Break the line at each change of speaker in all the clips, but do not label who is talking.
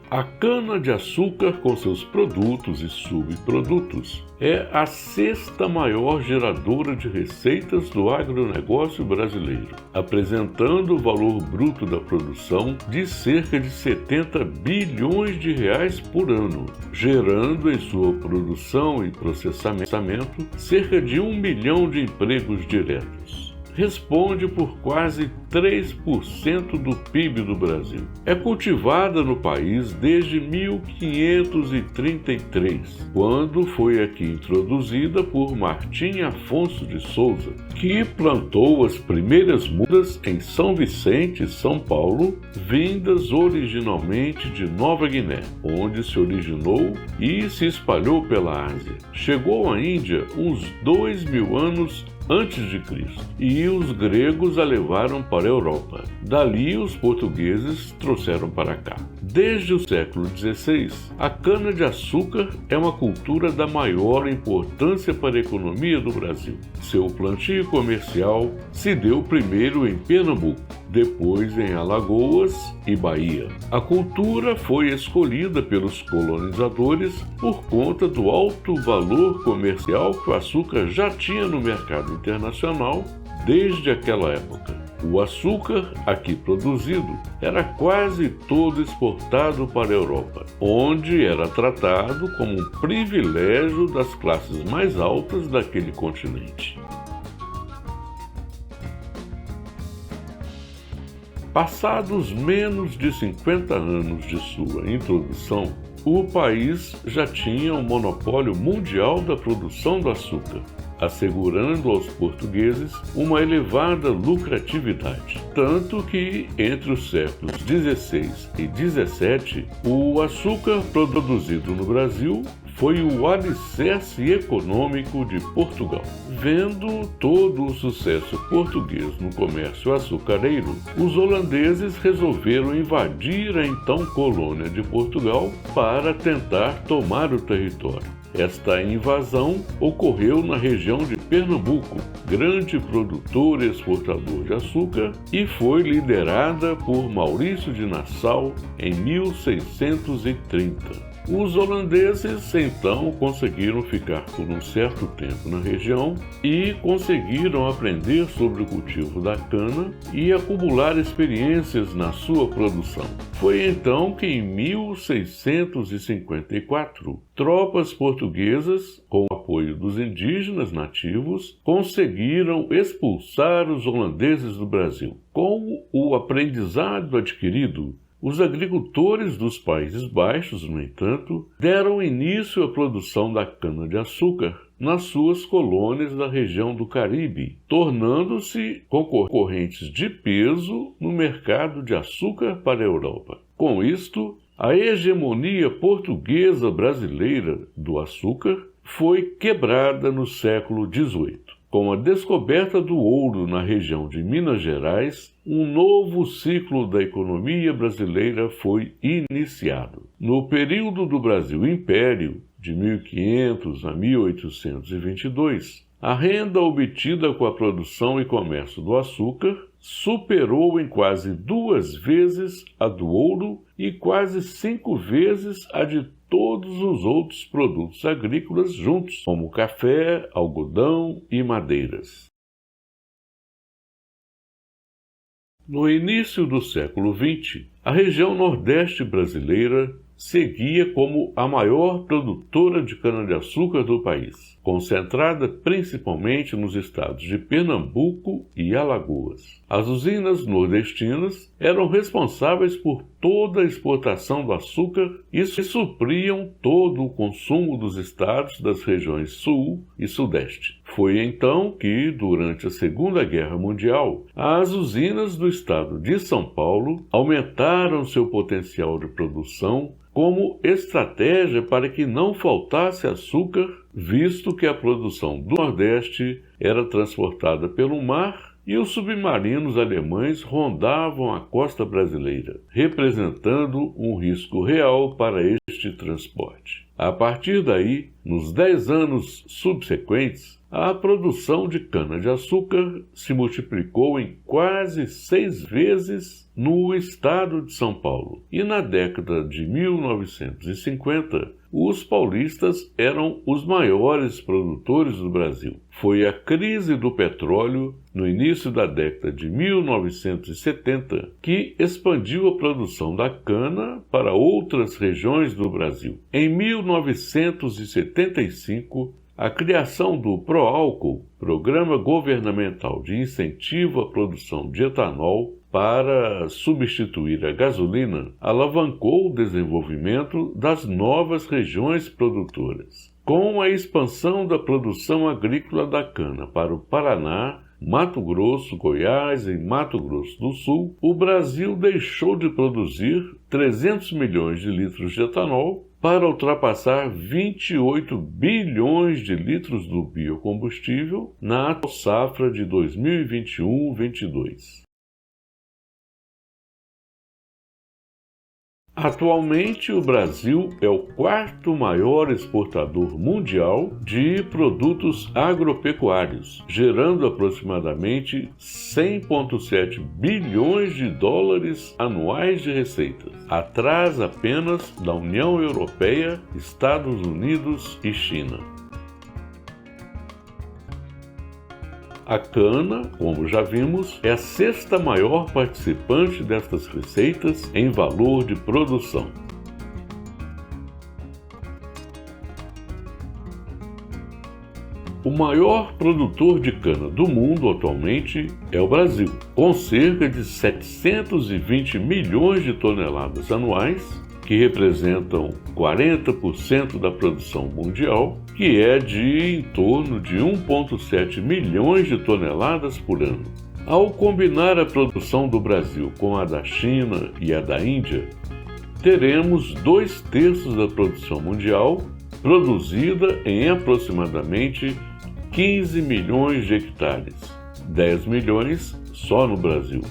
A cana-de-açúcar, com seus produtos e subprodutos, é a sexta maior geradora de receitas do agronegócio brasileiro, apresentando o valor bruto da produção de cerca de 70 bilhões de reais por ano, gerando em sua produção e processamento cerca de 1 milhão de empregos diretos. Responde por quase 3% do PIB do Brasil. É cultivada no país desde 1533, quando foi aqui introduzida por Martim Afonso de Souza, que plantou as primeiras mudas em São Vicente, São Paulo, vindas originalmente de Nova Guiné, onde se originou e se espalhou pela Ásia. Chegou à Índia uns 2.000 anos antes de Cristo, e os gregos a levaram para a Europa. Dali os portugueses trouxeram para cá. Desde o século XVI, a cana-de-açúcar é uma cultura da maior importância para a economia do Brasil. Seu plantio comercial se deu primeiro em Pernambuco, depois em Alagoas e Bahia. A cultura foi escolhida pelos colonizadores por conta do alto valor comercial que o açúcar já tinha no mercado internacional desde aquela época. O açúcar aqui produzido era quase todo exportado para a Europa, onde era tratado como um privilégio das classes mais altas daquele continente. Passados menos de 50 anos de sua introdução, o país já tinha um monopólio mundial da produção do açúcar, assegurando aos portugueses uma elevada lucratividade. Tanto que, entre os séculos XVI e XVII, o açúcar produzido no Brasil foi o alicerce econômico de Portugal. Vendo todo o sucesso português no comércio açucareiro, os holandeses resolveram invadir a então colônia de Portugal para tentar tomar o território. Esta invasão ocorreu na região de Pernambuco, grande produtor e exportador de açúcar, e foi liderada por Maurício de Nassau em 1630. Os holandeses, então, conseguiram ficar por um certo tempo na região e conseguiram aprender sobre o cultivo da cana e acumular experiências na sua produção. Foi então que, em 1654, tropas portuguesas, com o apoio dos indígenas nativos, conseguiram expulsar os holandeses do Brasil. Com o aprendizado adquirido, os agricultores dos Países Baixos, no entanto, deram início à produção da cana-de-açúcar nas suas colônias da região do Caribe, tornando-se concorrentes de peso no mercado de açúcar para a Europa. Com isto, a hegemonia portuguesa brasileira do açúcar foi quebrada no século XVIII. Com a descoberta do ouro na região de Minas Gerais, um novo ciclo da economia brasileira foi iniciado. No período do Brasil Império, de 1500 a 1822, a renda obtida com a produção e comércio do açúcar superou em quase 2 vezes a do ouro e quase 5 vezes a de todos os outros produtos agrícolas juntos, como café, algodão e madeiras. No início do século XX, a região nordeste brasileira seguia como a maior produtora de cana-de-açúcar do país, concentrada principalmente nos estados de Pernambuco e Alagoas. As usinas nordestinas eram responsáveis por toda a exportação do açúcar e supriam todo o consumo dos estados das regiões Sul e Sudeste. Foi então que, durante a Segunda Guerra Mundial, as usinas do estado de São Paulo aumentaram seu potencial de produção como estratégia para que não faltasse açúcar, visto que a produção do Nordeste era transportada pelo mar e os submarinos alemães rondavam a costa brasileira, representando um risco real para este transporte. A partir daí, nos 10 anos subsequentes, a produção de cana-de-açúcar se multiplicou em quase 6 vezes no estado de São Paulo. E na década de 1950, os paulistas eram os maiores produtores do Brasil. Foi a crise do petróleo, no início da década de 1970, que expandiu a produção da cana para outras regiões do Brasil. Em 1975, a criação do Proálcool, Programa Governamental de Incentivo à Produção de Etanol, para substituir a gasolina, alavancou o desenvolvimento das novas regiões produtoras. Com a expansão da produção agrícola da cana para o Paraná, Mato Grosso, Goiás e Mato Grosso do Sul, o Brasil deixou de produzir 300 milhões de litros de etanol para ultrapassar 28 bilhões de litros do biocombustível na atual safra de 2021-22. Atualmente, o Brasil é o quarto maior exportador mundial de produtos agropecuários, gerando aproximadamente 100,7 bilhões de dólares anuais de receitas, atrás apenas da União Europeia, Estados Unidos e China. A cana, como já vimos, é a sexta maior participante destas receitas em valor de produção. O maior produtor de cana do mundo atualmente é o Brasil, com cerca de 720 milhões de toneladas anuais, que representam 40% da produção mundial, que é de em torno de 1,7 milhões de toneladas por ano. Ao combinar a produção do Brasil com a da China e a da Índia, teremos 2/3 da produção mundial produzida em aproximadamente 15 milhões de hectares, 10 milhões só no Brasil.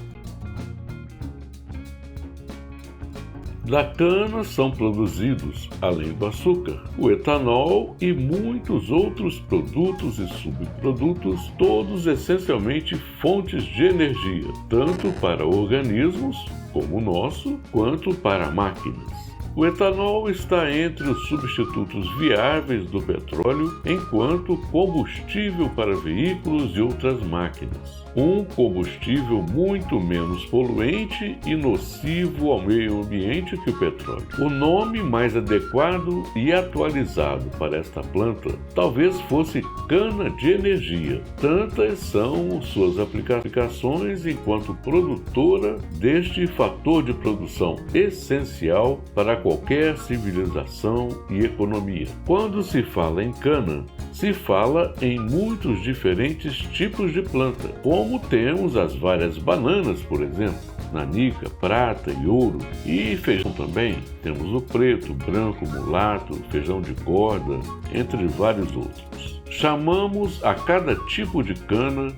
Da cana são produzidos, além do açúcar, o etanol e muitos outros produtos e subprodutos, todos essencialmente fontes de energia, tanto para organismos, como o nosso, quanto para máquinas. O etanol está entre os substitutos viáveis do petróleo enquanto combustível para veículos e outras máquinas. Um combustível muito menos poluente e nocivo ao meio ambiente que o petróleo. O nome mais adequado e atualizado para esta planta talvez fosse cana de energia. Tantas são suas aplicações enquanto produtora deste fator de produção essencial para qualquer civilização e economia. Quando se fala em cana, se fala em muitos diferentes tipos de planta, como temos as várias bananas, por exemplo, nanica, prata e ouro, e feijão também. Temos o preto, branco, mulato, feijão de corda, entre vários outros. Chamamos a cada tipo de cana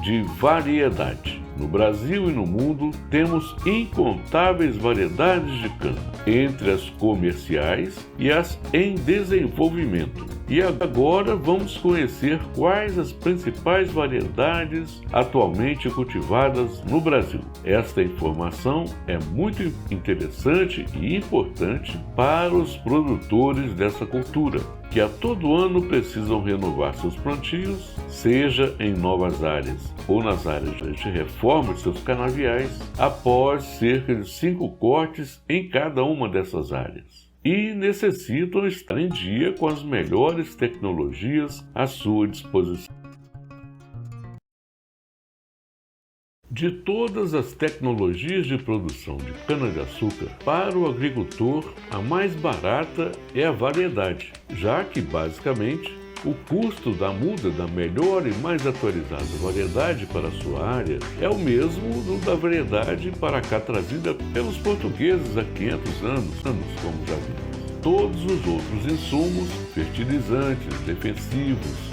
de variedade. No Brasil e no mundo, temos incontáveis variedades de cana, entre as comerciais e as em desenvolvimento. E agora vamos conhecer quais as principais variedades atualmente cultivadas no Brasil. Esta informação é muito interessante e importante para os produtores dessa cultura, que a todo ano precisam renovar seus plantios, seja em novas áreas ou nas áreas de reforma de seus canaviais, após cerca de 5 cortes em cada uma dessas áreas. E necessitam estar em dia com as melhores tecnologias à sua disposição. De todas as tecnologias de produção de cana-de-açúcar, para o agricultor, a mais barata é a variedade, já que, basicamente, o custo da muda da melhor e mais atualizada variedade para a sua área é o mesmo do da variedade para cá trazida pelos portugueses há 500 anos, como já vimos. Todos os outros insumos, fertilizantes, defensivos,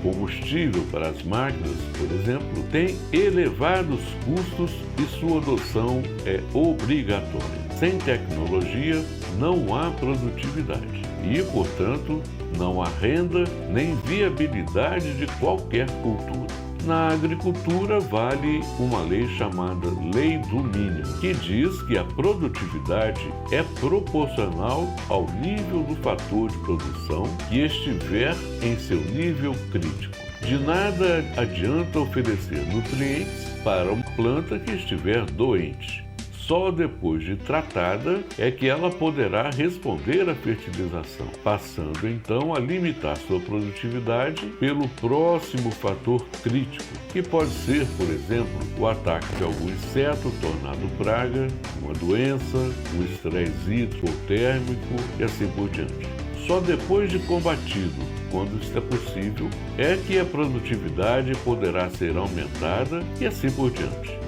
combustível para as máquinas, por exemplo, têm elevados custos e sua adoção é obrigatória. Sem tecnologia, não há produtividade e, portanto, não há renda nem viabilidade de qualquer cultura. Na agricultura vale uma lei chamada Lei do Mínimo, que diz que a produtividade é proporcional ao nível do fator de produção que estiver em seu nível crítico. De nada adianta oferecer nutrientes para uma planta que estiver doente. Só depois de tratada é que ela poderá responder à fertilização, passando então a limitar sua produtividade pelo próximo fator crítico, que pode ser, por exemplo, o ataque de algum inseto tornado praga, uma doença, um estresse hídrico ou térmico e assim por diante. Só depois de combatido, quando isto é possível, é que a produtividade poderá ser aumentada e assim por diante.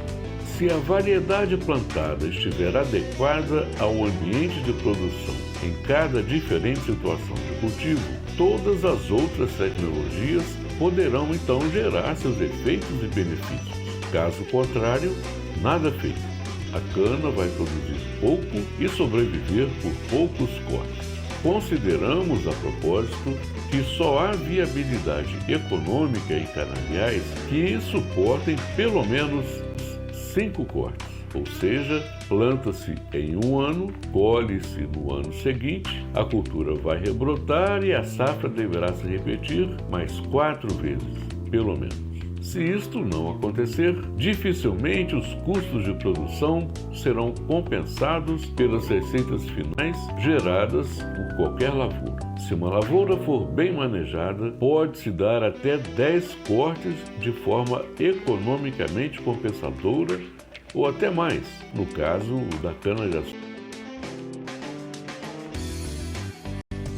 Se a variedade plantada estiver adequada ao ambiente de produção em cada diferente situação de cultivo, todas as outras tecnologias poderão então gerar seus efeitos e benefícios. Caso contrário, nada feito. A cana vai produzir pouco e sobreviver por poucos cortes. Consideramos, a propósito, que só há viabilidade econômica em canaviais que suportem pelo menos 5 cortes, ou seja, planta-se em um ano, colhe-se no ano seguinte, a cultura vai rebrotar e a safra deverá se repetir mais 4 vezes, pelo menos. Se isto não acontecer, dificilmente os custos de produção serão compensados pelas receitas finais geradas por qualquer lavoura. Se uma lavoura for bem manejada, pode-se dar até 10 cortes de forma economicamente compensadora ou até mais, no caso da cana-de-açúcar.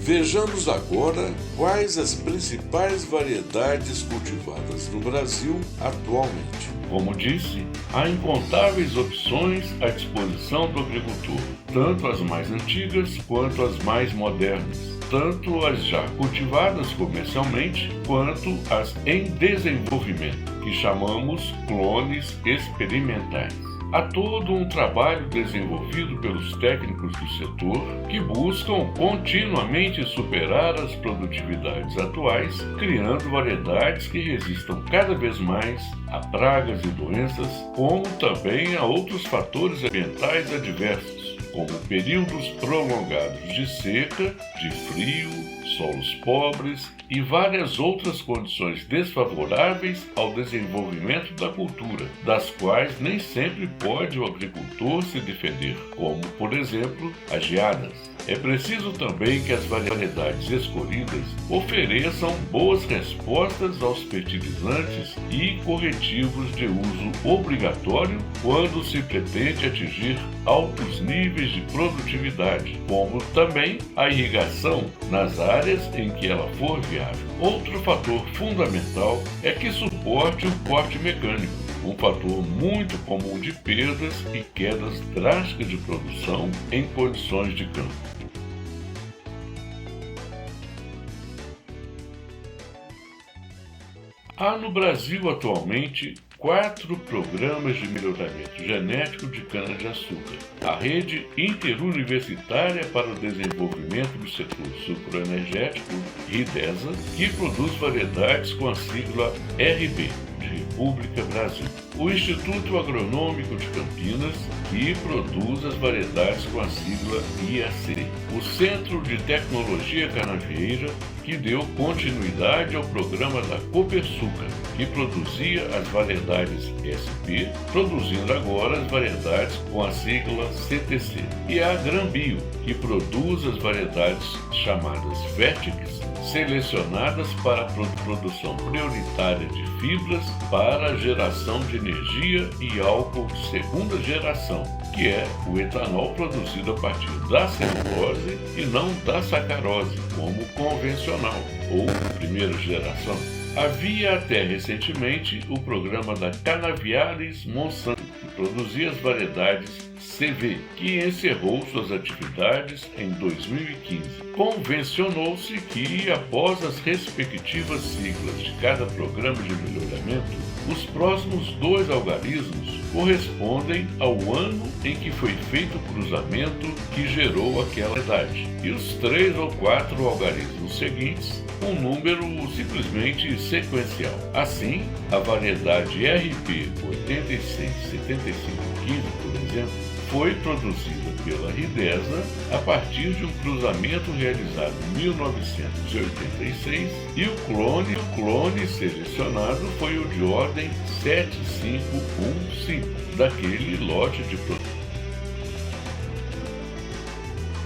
Vejamos agora quais as principais variedades cultivadas no Brasil atualmente.
Como disse, há incontáveis opções à disposição do agricultor, tanto as mais antigas quanto as mais modernas, tanto as já cultivadas comercialmente quanto as em desenvolvimento, que chamamos clones experimentais. Há todo um trabalho desenvolvido pelos técnicos do setor que buscam continuamente superar as produtividades atuais, criando variedades que resistam cada vez mais a pragas e doenças, como também a outros fatores ambientais adversos, como períodos prolongados de seca, de frio, solos pobres e várias outras condições desfavoráveis ao desenvolvimento da cultura, das quais nem sempre pode o agricultor se defender, como, por exemplo, as geadas. É preciso também que as variedades escolhidas ofereçam boas respostas aos fertilizantes e corretivos de uso obrigatório quando se pretende atingir altos níveis de produtividade, como também a irrigação nas áreas em que ela for viável. Outro fator fundamental é que suporte o corte mecânico, um fator muito comum de perdas e quedas drásticas de produção em condições de campo. Há no Brasil atualmente 4 programas de melhoramento genético de cana-de-açúcar. A Rede Interuniversitária para o Desenvolvimento do Setor Sucroenergético, RIDESA, que produz variedades com a sigla RB, de República Brasil. O Instituto Agronômico de Campinas, que produz as variedades com a sigla IAC. O Centro de Tecnologia Canavieira, que deu continuidade ao programa da Copersucar, que produzia as variedades SP, produzindo agora as variedades com a sigla CTC. E a Granbio, que produz as variedades chamadas Vertix, selecionadas para a produção prioritária de fibras para a geração de energia e álcool de segunda geração, que é o etanol produzido a partir da celulose e não da sacarose, como convencional, ou primeira geração. Havia até recentemente o programa da Canaviales Monsanto, que produzia as variedades CV, que encerrou suas atividades em 2015. Convencionou-se que, após as respectivas siglas de cada programa de melhoramento, os próximos 2 algarismos, correspondem ao ano em que foi feito o cruzamento que gerou aquela idade, e os 3 ou 4 algarismos seguintes, um número simplesmente sequencial. Assim, a variedade RP 867515, por exemplo, foi produzida pela Ridesa a partir de um cruzamento realizado em 1986 e o clone selecionado foi o de ordem 7515 daquele lote de produção.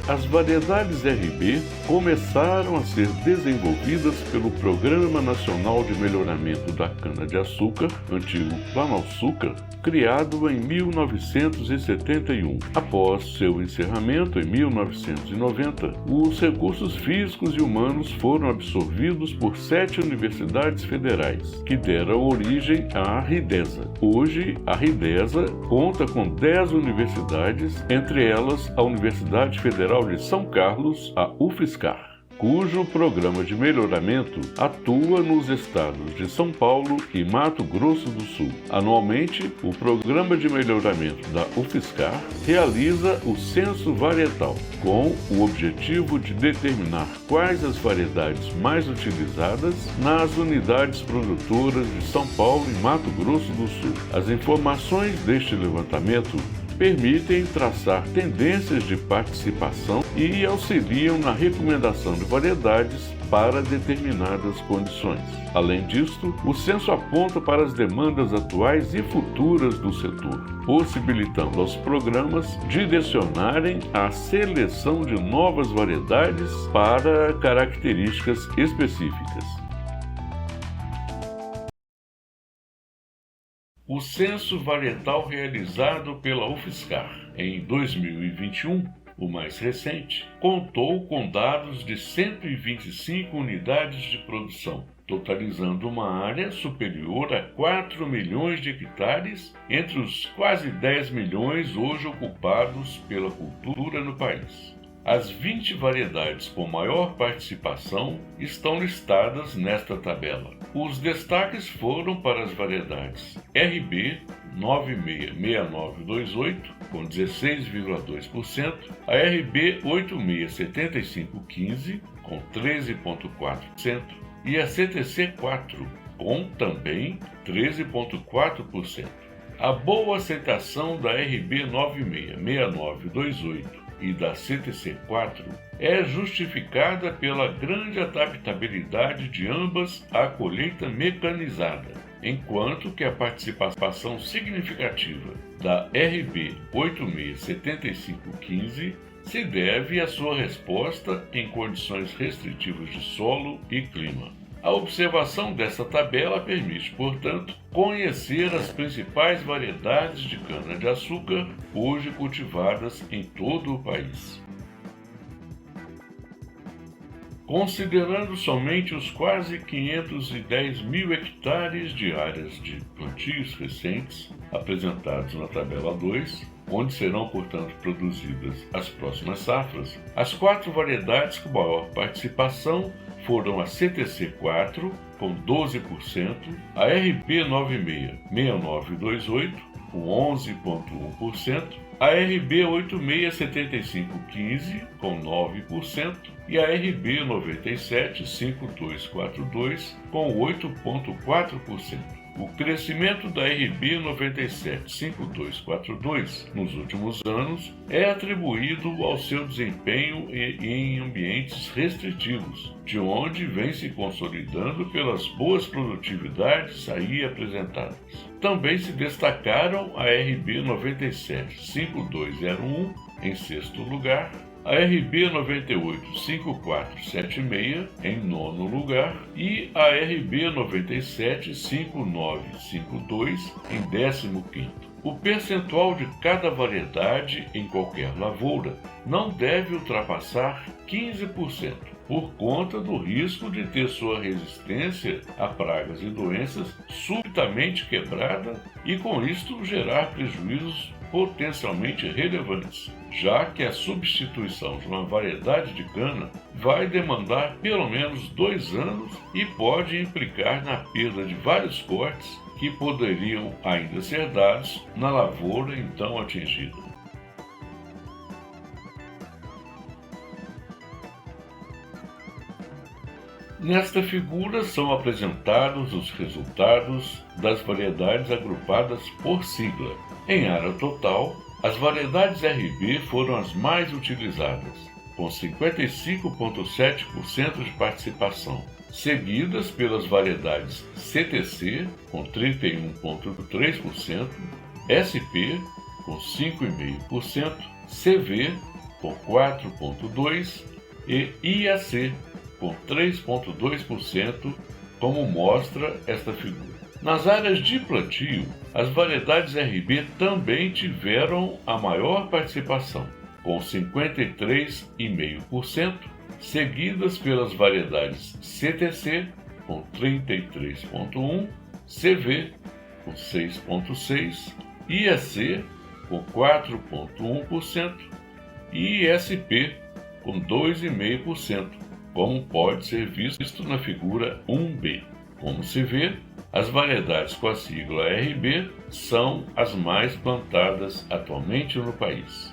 As variedades RB começaram a ser desenvolvidas pelo Programa Nacional de Melhoramento da Cana-de-Açúcar, antigo Planalçúcar, criado em 1971. Após seu encerramento em 1990, os recursos físicos e humanos foram absorvidos por 7 universidades federais, que deram origem à Ridesa. Hoje, a Ridesa conta com 10 universidades, entre elas a Universidade Federal de São Carlos, a UFSCar, cujo programa de melhoramento atua nos estados de São Paulo e Mato Grosso do Sul. Anualmente, o programa de melhoramento da UFSCar realiza o censo varietal, com o objetivo de determinar quais as variedades mais utilizadas nas unidades produtoras de São Paulo e Mato Grosso do Sul. As informações deste levantamento permitem traçar tendências de participação e auxiliam na recomendação de variedades para determinadas condições. Além disto, o censo aponta para as demandas atuais e futuras do setor, possibilitando aos programas direcionarem a seleção de novas variedades para características específicas. O censo varietal realizado pela UFSCar em 2021, o mais recente, contou com dados de 125 unidades de produção, totalizando uma área superior a 4 milhões de hectares, entre os quase 10 milhões hoje ocupados pela cultura no país. As 20 variedades com maior participação estão listadas nesta tabela. Os destaques foram para as variedades RB 966928, com 16,2%, a RB 867515, com 13,4%, e a CTC4, com também 13,4%. A boa aceitação da RB 966928 e da CTC4 é justificada pela grande adaptabilidade de ambas à colheita mecanizada, enquanto que a participação significativa da RB 867515 se deve à sua resposta em condições restritivas de solo e clima. A observação dessa tabela permite, portanto, conhecer as principais variedades de cana-de-açúcar hoje cultivadas em todo o país. Considerando somente os quase 510 mil hectares de áreas de plantios recentes apresentados na tabela 2, onde serão, portanto, produzidas as próximas safras, as 4 variedades com maior participação foram a CTC4, com 12%, a RB 966928, com 11,1%, a RB 867515, com 9%, e a RB 975242, com 8,4%. O crescimento da RB 975242 nos últimos anos é atribuído ao seu desempenho em ambientes restritivos, de onde vem se consolidando pelas boas produtividades aí apresentadas. Também se destacaram a RB 975201 em sexto lugar, a RB 985476 em nono lugar e a RB 975952 em 15º. O percentual de cada variedade em qualquer lavoura não deve ultrapassar 15%, por conta do risco de ter sua resistência a pragas e doenças subitamente quebrada e com isto gerar prejuízos potencialmente relevantes, já que a substituição de uma variedade de cana vai demandar pelo menos 2 anos e pode implicar na perda de vários cortes que poderiam ainda ser dados na lavoura então atingida. Nesta figura são apresentados os resultados das variedades agrupadas por sigla. Em área total, as variedades RB foram as mais utilizadas, com 55,7% de participação, seguidas pelas variedades CTC, com 31,3%, SP, com 5,5%, CV, com 4,2% e IAC, com 3,2%, como mostra esta figura. Nas áreas de plantio, as variedades RB também tiveram a maior participação, com 53,5%, seguidas pelas variedades CTC, com 33,1%, CV, com 6,6%, IAC, com 4,1% e ISP, com 2,5%, como pode ser visto na figura 1B. Como se vê, as variedades com a sigla RB são as mais plantadas atualmente no país.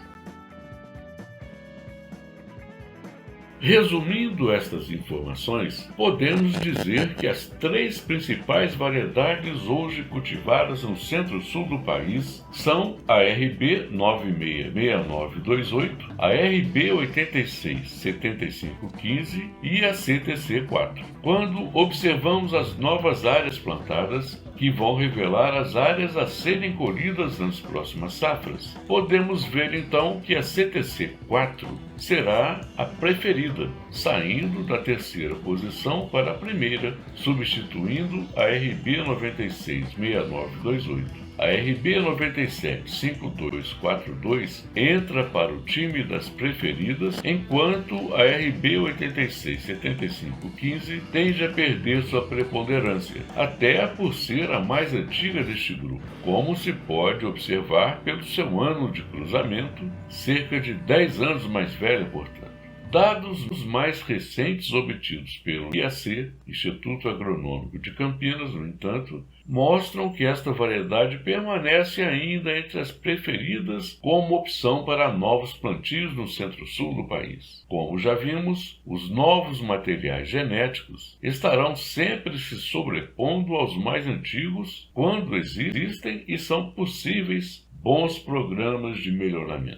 Resumindo estas informações, podemos dizer que as três principais variedades hoje cultivadas no centro-sul do país são a RB 966928, a RB 867515 e a CTC 4. Quando observamos as novas áreas plantadas, que vão revelar as áreas a serem colhidas nas próximas safras, podemos ver então que a CTC 4 será a preferida, saindo da terceira posição para a primeira, substituindo a RB 966928. A RB 975242 entra para o time das preferidas, enquanto a RB 867515 tende a perder sua preponderância, até por ser a mais antiga deste grupo, como se pode observar pelo seu ano de cruzamento, cerca de 10 anos mais velha, portanto. Dados os mais recentes obtidos pelo IAC, Instituto Agronômico de Campinas, no entanto, mostram que esta variedade permanece ainda entre as preferidas como opção para novos plantios no centro-sul do país. Como já vimos, os novos materiais genéticos estarão sempre se sobrepondo aos mais antigos quando existem e são possíveis bons programas de melhoramento.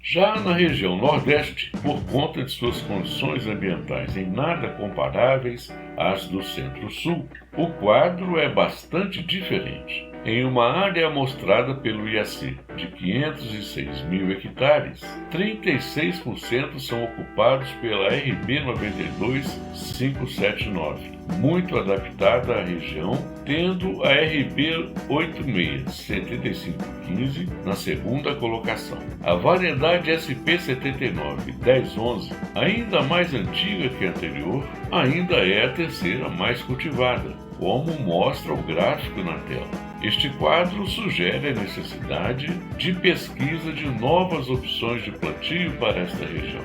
Já na região Nordeste, por conta de suas condições ambientais em nada comparáveis às do Centro-Sul, o quadro é bastante diferente. Em uma área amostrada pelo IAC de 506 mil hectares, 36% são ocupados pela RB 92579, muito adaptada à região, tendo a RB 867515 na segunda colocação. A variedade SP 791011, ainda mais antiga que a anterior, ainda é a terceira mais cultivada, como mostra o gráfico na tela. Este quadro sugere a necessidade de pesquisa de novas opções de plantio para esta região.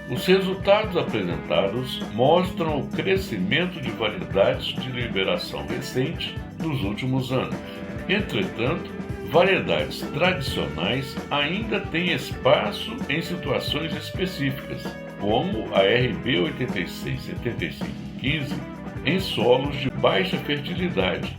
Os resultados apresentados mostram o crescimento de variedades de liberação recente nos últimos anos. Entretanto, variedades tradicionais ainda têm espaço em situações específicas, como a RB 867515 em solos de baixa fertilidade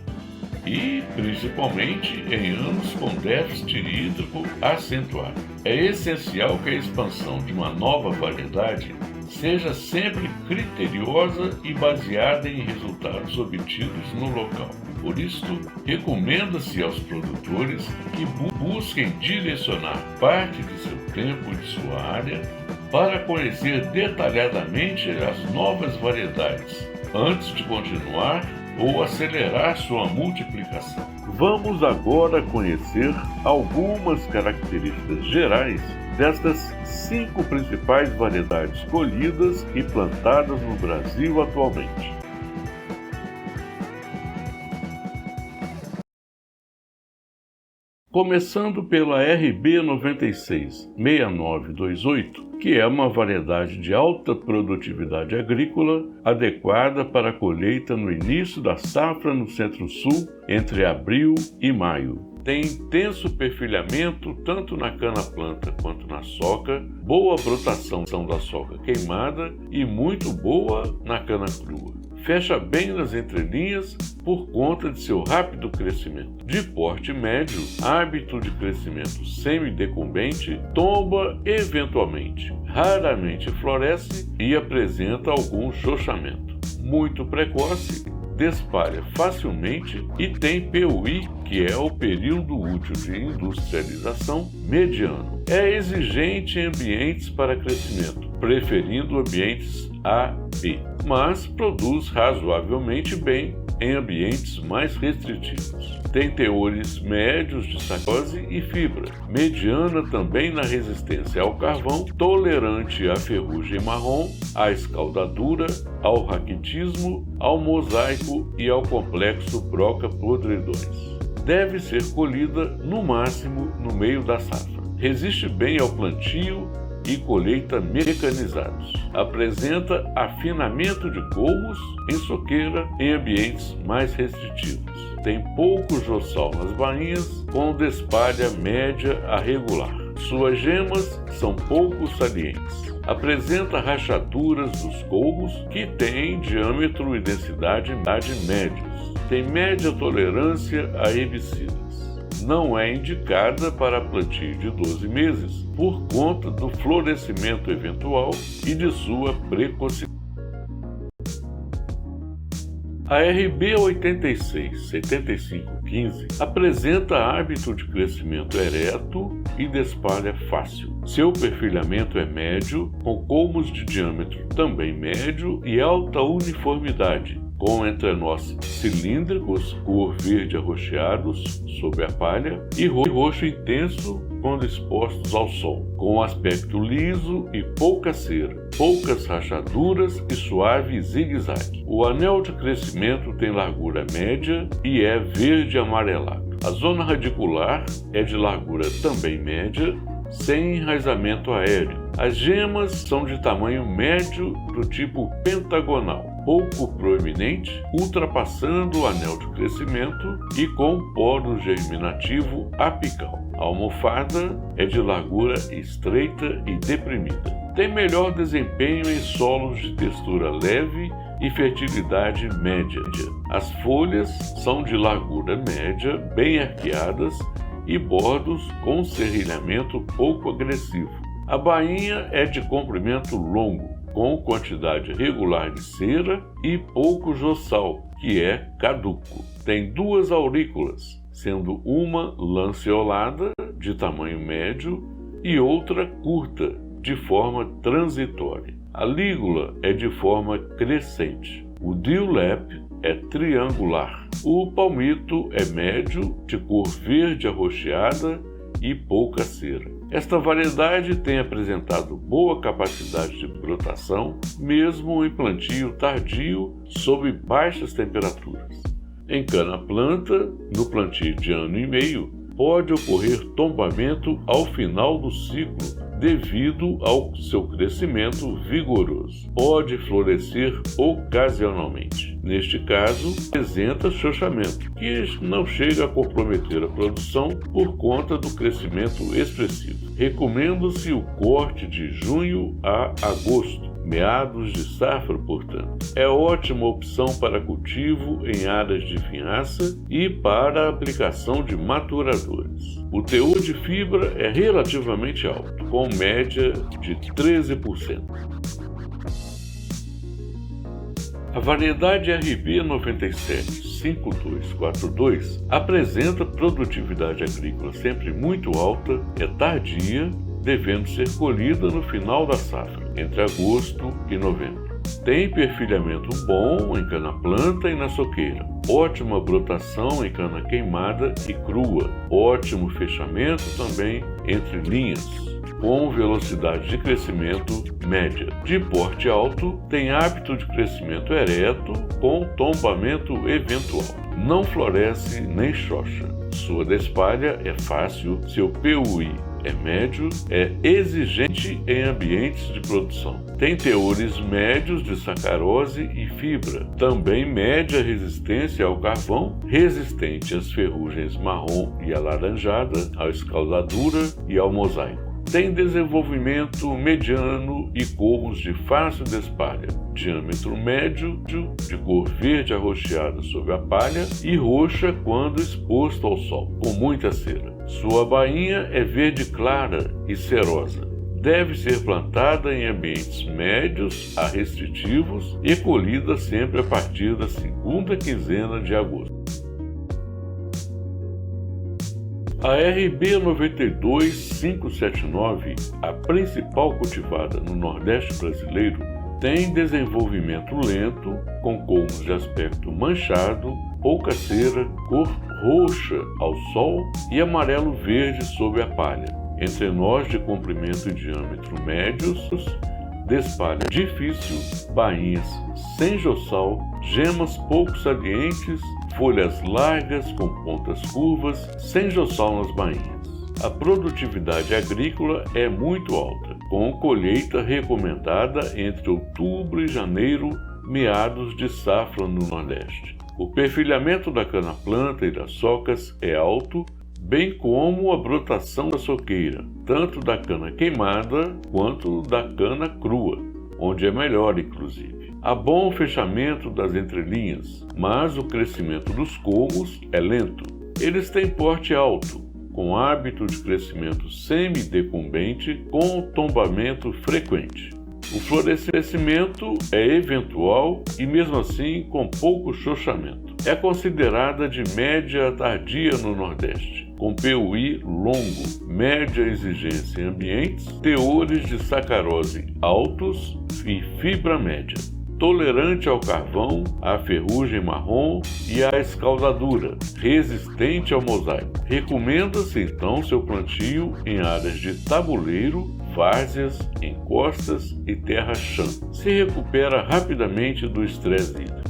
e, principalmente, em anos com déficit hídrico acentuado. É essencial que a expansão de uma nova variedade seja sempre criteriosa e baseada em resultados obtidos no local. Por isso, recomenda-se aos produtores que busquem direcionar parte de seu tempo e de sua área para conhecer detalhadamente as novas variedades, antes de continuar ou acelerar sua multiplicação. Vamos agora conhecer algumas características gerais destas 5 principais variedades colhidas e plantadas no Brasil atualmente. Começando pela RB 966928, que é uma variedade de alta produtividade agrícola, adequada para a colheita no início da safra no Centro-Sul, entre abril e maio. Tem intenso perfilhamento tanto na cana-planta quanto na soca, boa brotação da soca queimada e muito boa na cana crua. Fecha bem nas entrelinhas por conta de seu rápido crescimento. De porte médio, hábito de crescimento semidecumbente, tomba eventualmente. Raramente floresce e apresenta algum chochamento. Muito precoce, despalha facilmente e tem PUI, que é o período útil de industrialização, mediano. É exigente em ambientes para crescimento, preferindo ambientes A/B, mas produz razoavelmente bem em ambientes mais restritivos. Tem teores médios de sacarose e fibra, mediana também na resistência ao carvão, tolerante à ferrugem marrom, à escaldadura, ao raquitismo, ao mosaico e ao complexo broca-podridões. Deve ser colhida no máximo no meio da safra. Resiste bem ao plantio e colheita mecanizados. Apresenta afinamento de colmos em soqueira em ambientes mais restritivos. Tem pouco jossal nas bainhas, com despalha média a regular. Suas gemas são pouco salientes. Apresenta rachaduras dos colmos que têm diâmetro e densidade médios. Tem média tolerância a herbicidas. Não é indicada para plantio de 12 meses por conta do florescimento eventual e de sua precocidade. A RB 867515 apresenta hábito de crescimento ereto e despalha fácil. Seu perfilhamento é médio, com colmos de diâmetro também médio e alta uniformidade, com entrenós cilíndricos, cor verde arroxeados sob a palha e roxo intenso quando expostos ao sol, com aspecto liso e pouca cera, poucas rachaduras e suave zigue-zague. O anel de crescimento tem largura média e é verde amarelado. A zona radicular é de largura também média, sem enraizamento aéreo. As gemas são de tamanho médio do tipo pentagonal, pouco proeminente, ultrapassando o anel de crescimento e com poro germinativo apical. A almofada é de largura estreita e deprimida. Tem melhor desempenho em solos de textura leve e fertilidade média. As folhas são de largura média, bem arqueadas e bordos com serrilhamento pouco agressivo. A bainha é de comprimento longo, com quantidade regular de cera e pouco jossal, que é caduco. Tem 2 aurículas, sendo uma lanceolada, de tamanho médio, e outra curta, de forma transitória. A lígula é de forma crescente. O dewlap é triangular. O palmito é médio, de cor verde arroxeada e pouca cera. Esta variedade tem apresentado boa capacidade de brotação, mesmo em plantio tardio sob baixas temperaturas. Em cana-planta, no plantio de ano e meio, pode ocorrer tombamento ao final do ciclo, devido ao seu crescimento vigoroso. Pode florescer ocasionalmente. Neste caso, apresenta chochamento, que não chega a comprometer a produção por conta do crescimento expressivo. Recomenda-se o corte de junho a agosto, meados de safra, portanto. É ótima opção para cultivo em áreas de vinhaça e para a aplicação de maturadores. O teor de fibra é relativamente alto, com média de 13%. A variedade RB 975242 apresenta produtividade agrícola sempre muito alta, é tardia, devendo ser colhida no final da safra, entre agosto e novembro. Tem perfilhamento bom em cana-planta e na soqueira, ótima brotação em cana queimada e crua, ótimo fechamento também entre linhas, com velocidade de crescimento média. De porte alto, tem hábito de crescimento ereto com tombamento eventual. Não floresce nem xoxa. Sua despalha é fácil, seu PUI é médio, é exigente em ambientes de produção. Tem teores médios de sacarose e fibra. Também média resistência ao carvão, resistente às ferrugens marrom e alaranjada, à escaldadura e ao mosaico. Tem desenvolvimento mediano e colmos de fácil despalha, diâmetro médio, de cor verde arroxeada sob a palha e roxa quando exposto ao sol, com muita cera. Sua bainha é verde clara e cerosa. Deve ser plantada em ambientes médios a restritivos e colhida sempre a partir da segunda quinzena de agosto. A RB 92579, a principal cultivada no Nordeste brasileiro, tem desenvolvimento lento, com colmos de aspecto manchado, pouca cera, cor roxa ao sol e amarelo-verde sob a palha. Entrenós de comprimento e diâmetro médios, despalha difícil, bainhas sem jossal, gemas pouco salientes, folhas largas com pontas curvas, sem jossal nas bainhas. A produtividade agrícola é muito alta, com colheita recomendada entre outubro e janeiro, meados de safra no Nordeste. O perfilhamento da cana-planta e das socas é alto, bem como a brotação da soqueira, tanto da cana queimada quanto da cana crua, onde é melhor inclusive. Há bom fechamento das entrelinhas, mas o crescimento dos colmos é lento. Eles têm porte alto, com hábito de crescimento semidecumbente com tombamento frequente. O florescimento é eventual e, mesmo assim, com pouco chochamento. É considerada de média tardia no Nordeste, com PUI longo, média exigência em ambientes, teores de sacarose altos e fibra média. Tolerante ao carvão, à ferrugem marrom e à escaldadura, resistente ao mosaico. Recomenda-se então seu plantio em áreas de tabuleiro, várzeas, encostas e terra chã. Se recupera rapidamente do estresse hídrico.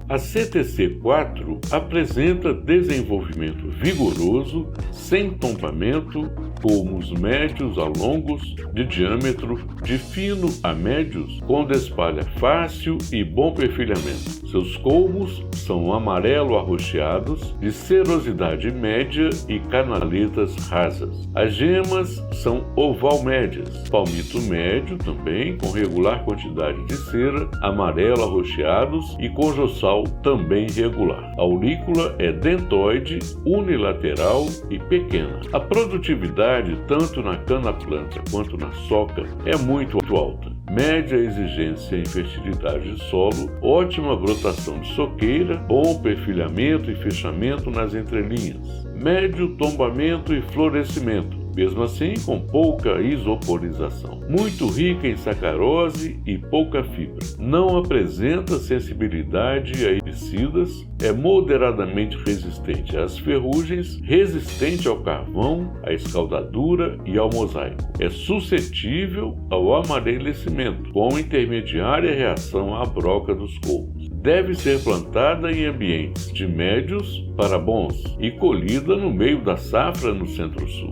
A CTC4 apresenta desenvolvimento vigoroso, sem tombamento, colmos médios a longos, de diâmetro de fino a médios, com despalha fácil e bom perfilhamento. Seus colmos são amarelo arroxeados, de serosidade média e canaletas rasas. As gemas são oval médias, palmito médio também, com regular quantidade de cera, amarelo arroxeados e com jossal também regular. A aurícula é dentoide, unilateral e pequena. A produtividade, tanto na cana-planta quanto na soca, é muito alta. Média exigência em fertilidade de solo, ótima brotação de soqueira, bom perfilhamento e fechamento nas entrelinhas, médio tombamento e florescimento, mesmo assim com pouca isoporização, muito rica em sacarose e pouca fibra, não apresenta sensibilidade a herbicidas, é moderadamente resistente às ferrugens, resistente ao carvão, à escaldadura e ao mosaico, é suscetível ao amarelecimento, com intermediária reação à broca dos colmos. Deve ser plantada em ambientes de médios para bons e colhida no meio da safra no Centro-Sul.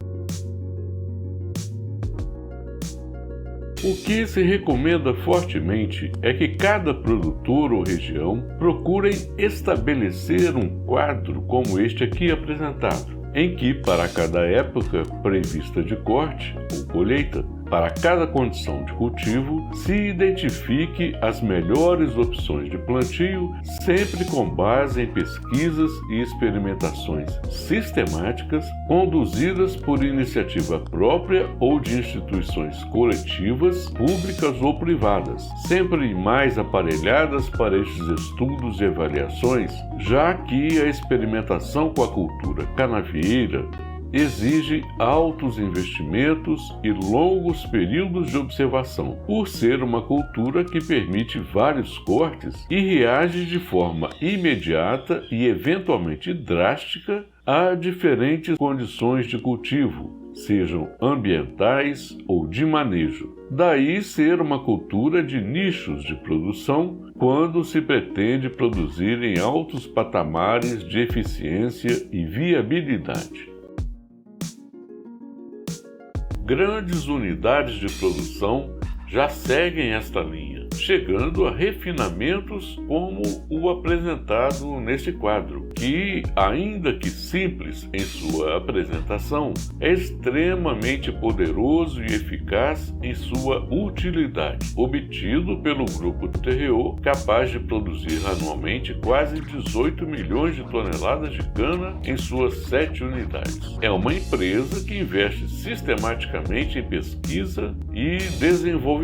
O que se recomenda fortemente é que cada produtor ou região procurem estabelecer um quadro como este aqui apresentado, em que, para cada época prevista de corte ou colheita, para cada condição de cultivo, se identifique as melhores opções de plantio, sempre com base em pesquisas e experimentações sistemáticas, conduzidas por iniciativa própria ou de instituições coletivas, públicas ou privadas, sempre mais aparelhadas para estes estudos e avaliações, já que a experimentação com a cultura canavieira exige altos investimentos e longos períodos de observação, por ser uma cultura que permite vários cortes e reage de forma imediata e eventualmente drástica a diferentes condições de cultivo, sejam ambientais ou de manejo. Daí ser uma cultura de nichos de produção quando se pretende produzir em altos patamares de eficiência e viabilidade. Grandes unidades de produção já seguem esta linha, chegando a refinamentos como o apresentado neste quadro, que, ainda que simples em sua apresentação, é extremamente poderoso e eficaz em sua utilidade, obtido pelo Grupo Terreau, capaz de produzir anualmente quase 18 milhões de toneladas de cana em suas 7 unidades. É uma empresa que investe sistematicamente em pesquisa e desenvolvimento,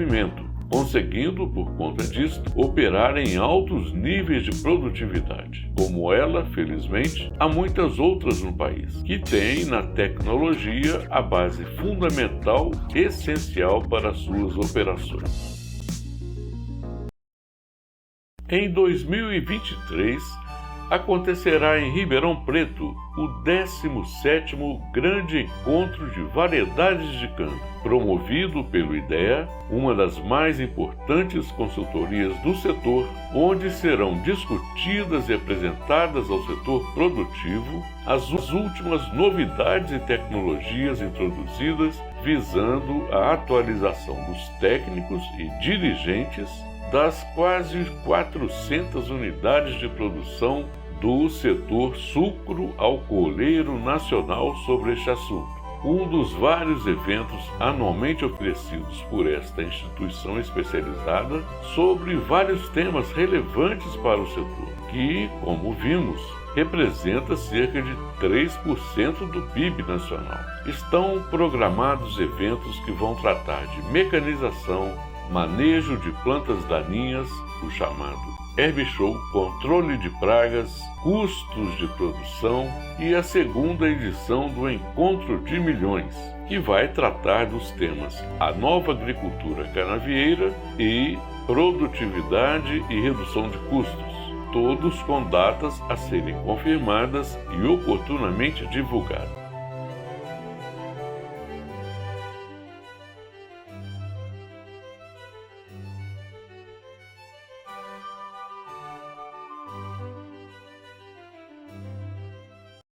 conseguindo, por conta disso, operar em altos níveis de produtividade. Como ela, felizmente, há muitas outras no país, que têm na tecnologia a base fundamental, essencial para suas operações. Em 2023, acontecerá em Ribeirão Preto o 17º Grande Encontro de Variedades de Cana, promovido pelo IDEA, uma das mais importantes consultorias do setor, onde serão discutidas e apresentadas ao setor produtivo as últimas novidades e tecnologias introduzidas, visando a atualização dos técnicos e dirigentes das quase 400 unidades de produção do setor sucro-alcooleiro nacional sobre este assunto. Um dos vários eventos anualmente oferecidos por esta instituição especializada sobre vários temas relevantes para o setor, que, como vimos, representa cerca de 3% do PIB nacional. Estão programados eventos que vão tratar de mecanização, manejo de plantas daninhas, o chamado Herbishow, controle de pragas, custos de produção e a segunda edição do Encontro de Milhões, que vai tratar dos temas a nova agricultura canavieira e produtividade e redução de custos, todos com datas a serem confirmadas e oportunamente divulgadas.